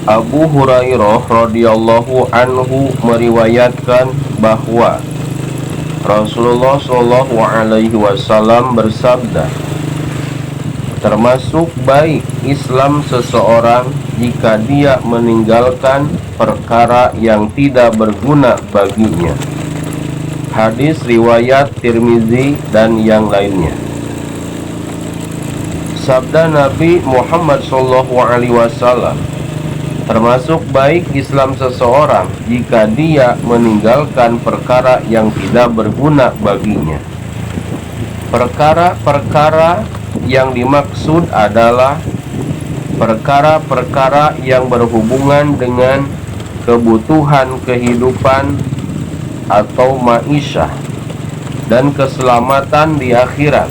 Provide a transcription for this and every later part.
Abu Hurairah radhiyallahu anhu meriwayatkan bahwa Rasulullah Shallallahu alaihi wasallam bersabda, termasuk baik Islam seseorang jika dia meninggalkan perkara yang tidak berguna baginya. Hadis riwayat Tirmizi dan yang lainnya. Sabda Nabi Muhammad Shallallahu alaihi wasallam, termasuk baik Islam seseorang jika dia meninggalkan perkara yang tidak berguna baginya. Perkara-perkara yang dimaksud adalah perkara-perkara yang berhubungan dengan kebutuhan kehidupan atau ma'isyah dan keselamatan di akhirat.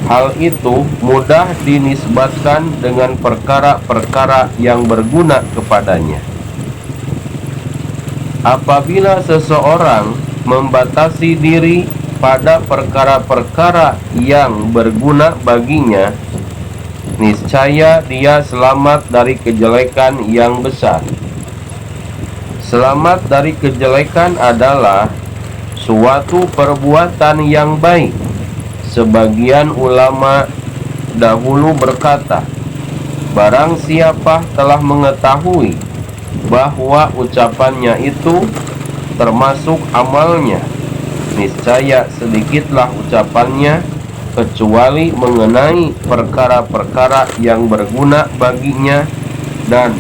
Hal itu mudah dinisbatkan dengan perkara-perkara yang berguna kepadanya. Apabila seseorang membatasi diri pada perkara-perkara yang berguna baginya, niscaya dia selamat dari kejelekan yang besar. Selamat dari kejelekan adalah suatu perbuatan yang baik. Sebagian ulama dahulu berkata, barang siapa telah mengetahui bahwa ucapannya itu termasuk amalnya, niscaya sedikitlah ucapannya kecuali mengenai perkara-perkara yang berguna baginya, dan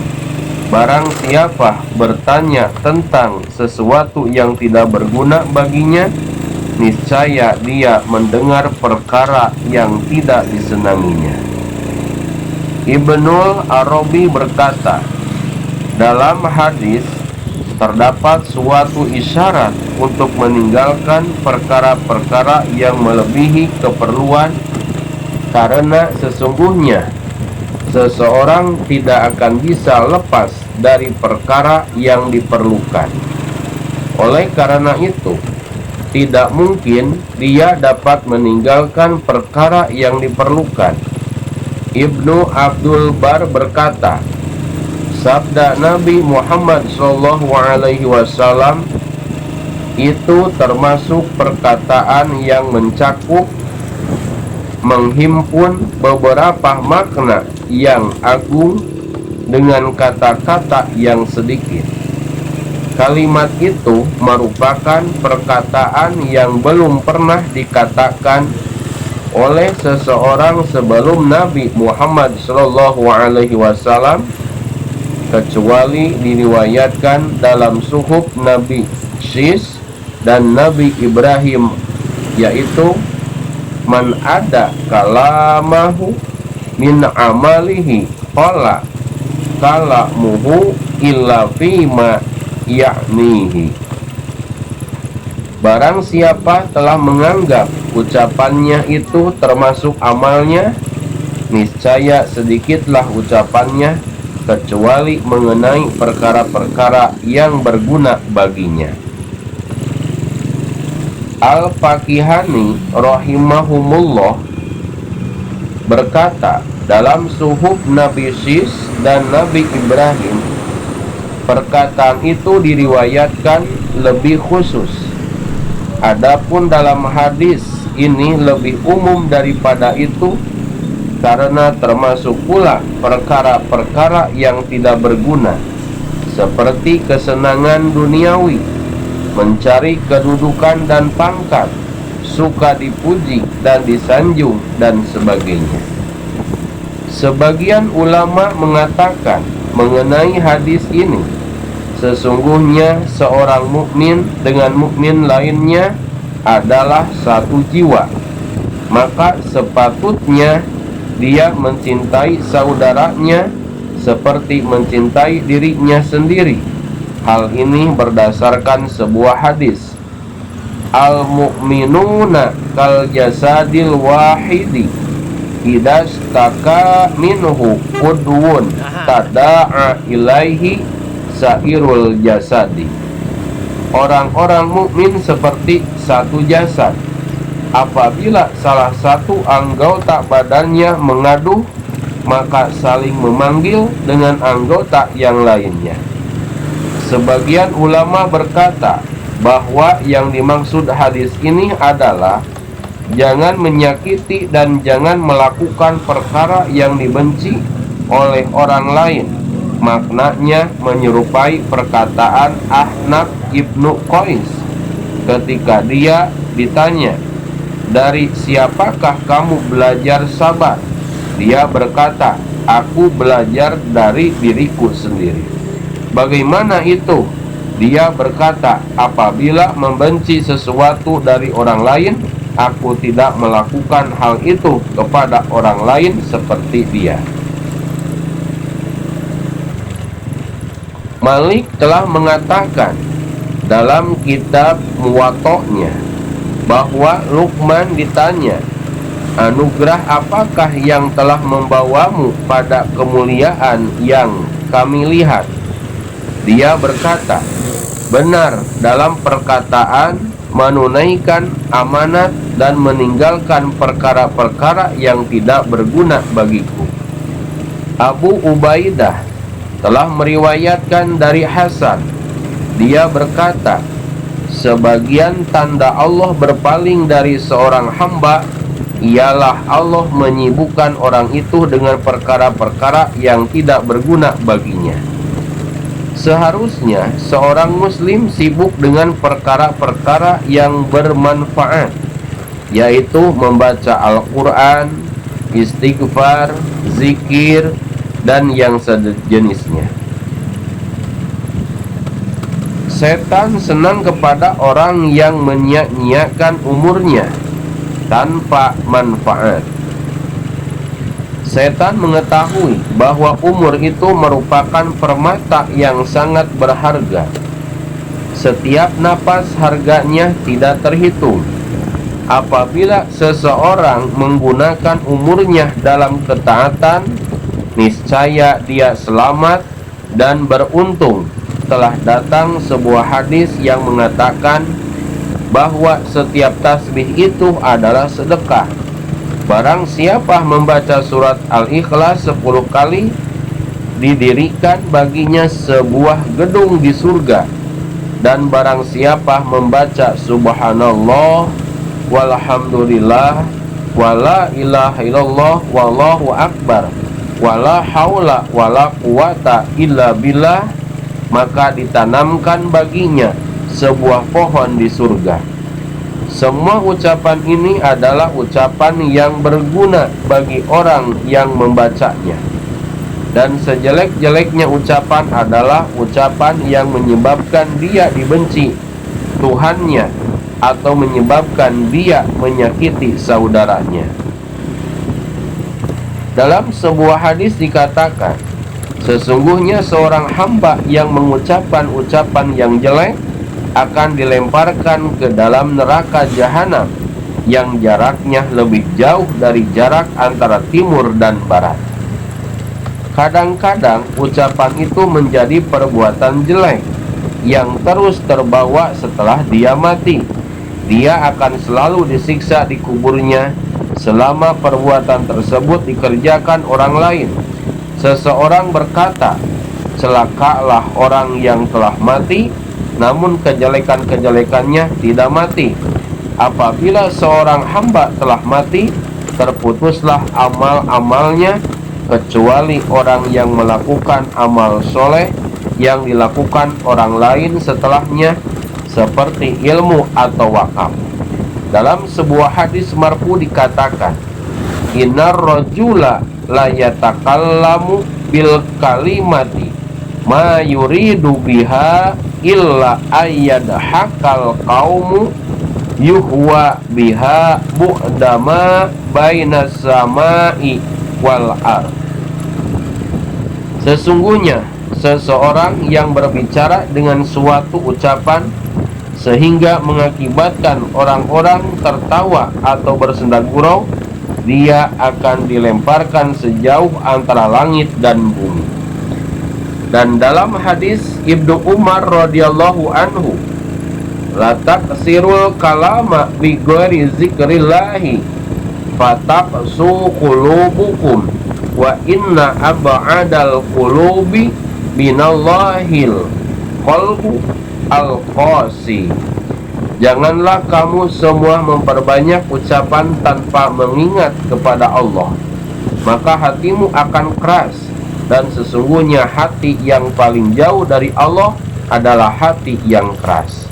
barang siapa bertanya tentang sesuatu yang tidak berguna baginya, niscaya dia mendengar perkara yang tidak disenanginya. Ibnul Arabi berkata, dalam hadis terdapat suatu isyarat untuk meninggalkan perkara-perkara yang melebihi keperluan, karena sesungguhnya seseorang tidak akan bisa lepas dari perkara yang diperlukan. Oleh karena itu, tidak mungkin dia dapat meninggalkan perkara yang diperlukan. Ibnu Abdul Bar berkata, sabda Nabi Muhammad SAW itu termasuk perkataan yang mencakup, menghimpun beberapa makna yang agung dengan kata-kata yang sedikit. Kalimat itu merupakan perkataan yang belum pernah dikatakan oleh seseorang sebelum Nabi Muhammad SAW, kecuali diriwayatkan dalam suhuf Nabi Syis dan Nabi Ibrahim, yaitu man ada kalamahu min amalihi qala kalamuhu illa fima ya'nihi. Barang siapa telah menganggap ucapannya itu termasuk amalnya, niscaya sedikitlah ucapannya kecuali mengenai perkara-perkara yang berguna baginya. Al-Fakihani rahimahumullah berkata, dalam suhuf Nabi Syis dan Nabi Ibrahim, perkataan itu diriwayatkan lebih khusus. Adapun dalam hadis ini lebih umum daripada itu, karena termasuk pula perkara-perkara yang tidak berguna, seperti kesenangan duniawi, mencari kedudukan dan pangkat, suka dipuji dan disanjung, dan sebagainya. Sebagian ulama mengatakan mengenai hadis ini, sesungguhnya seorang mukmin dengan mukmin lainnya adalah satu jiwa, maka sepatutnya dia mencintai saudaranya seperti mencintai dirinya sendiri. Hal ini berdasarkan sebuah hadis, al-mu'minuna kal jasadil wahidi idastaka minhu udwun tada'a ilaihi sairul jasadi. Orang-orang mukmin seperti satu jasad. Apabila salah satu anggota badannya mengaduh, maka saling memanggil dengan anggota yang lainnya. Sebagian ulama berkata bahwa yang dimaksud hadis ini adalah jangan menyakiti dan jangan melakukan perkara yang dibenci oleh orang lain. Maknanya menyerupai perkataan Ahnaf ibnu Qais ketika dia ditanya, "Dari siapakah kamu belajar sabar?" Dia berkata, "Aku belajar dari diriku sendiri." "Bagaimana itu?" Dia berkata, "Apabila membenci sesuatu dari orang lain, aku tidak melakukan hal itu kepada orang lain seperti dia." Malik telah mengatakan dalam kitab Muwatta'nya bahwa Luqman ditanya, "Anugerah apakah yang telah membawamu pada kemuliaan yang kami lihat?" Dia berkata, "Benar dalam perkataan, menunaikan amanat dan meninggalkan perkara-perkara yang tidak berguna bagiku." Abu Ubaidah telah meriwayatkan dari Hasan. Dia berkata, "Sebagian tanda Allah berpaling dari seorang hamba ialah Allah menyibukkan orang itu dengan perkara-perkara yang tidak berguna baginya." Seharusnya seorang muslim sibuk dengan perkara-perkara yang bermanfaat, yaitu membaca Al-Quran, istighfar, zikir, dan yang sejenisnya. Setan senang kepada orang yang menyia-nyiakan umurnya tanpa manfaat. Setan mengetahui bahwa umur itu merupakan permata yang sangat berharga. Setiap napas harganya tidak terhitung. Apabila seseorang menggunakan umurnya dalam ketaatan, niscaya dia selamat dan beruntung. Telah datang sebuah hadis yang mengatakan bahwa setiap tasbih itu adalah sedekah. Barang siapa membaca surat Al-Ikhlas 10 kali, didirikan baginya sebuah gedung di surga. Dan barang siapa membaca Subhanallah walhamdulillah wala ilaha illallah wallahu akbar wala haula wala quwata illa billah, maka ditanamkan baginya sebuah pohon di surga. Semua ucapan ini adalah ucapan yang berguna bagi orang yang membacanya. Dan sejelek-jeleknya ucapan adalah ucapan yang menyebabkan dia dibenci Tuhannya atau menyebabkan dia menyakiti saudaranya. Dalam sebuah hadis dikatakan, sesungguhnya seorang hamba yang mengucapkan ucapan yang jelek akan dilemparkan ke dalam neraka jahanam yang jaraknya lebih jauh dari jarak antara timur dan barat. Kadang-kadang ucapan itu menjadi perbuatan jelek yang terus terbawa setelah dia mati. Dia akan selalu disiksa di kuburnya selama perbuatan tersebut dikerjakan orang lain. Seseorang berkata, "Celakalah orang yang telah mati, namun kejelekan-kejelekannya tidak mati." Apabila seorang hamba telah mati, terputuslah amal-amalnya, kecuali orang yang melakukan amal soleh yang dilakukan orang lain setelahnya, seperti ilmu atau wakaf. Dalam sebuah hadis marfu dikatakan, "Innar rajula la yatakallamu bil kalimati ma yuridu biha illa ayyadhakal qaumu yuhwa biha bu'dama bainas samai wal ard." Sesungguhnya seseorang yang berbicara dengan suatu ucapan sehingga mengakibatkan orang-orang tertawa atau bersenda gurau, dia akan dilemparkan sejauh antara langit dan bumi. Dan dalam hadis Ibnu Umar radhiyallahu anhu, "La taqsirul kalama bi ghairi zikrillahi fataqsu qulubukum wa inna ab'adal qulubi minallahil qalbu al-qasi. Janganlah kamu semua memperbanyak ucapan tanpa mengingat kepada Allah, maka hatimu akan keras, dan sesungguhnya hati yang paling jauh dari Allah adalah hati yang keras.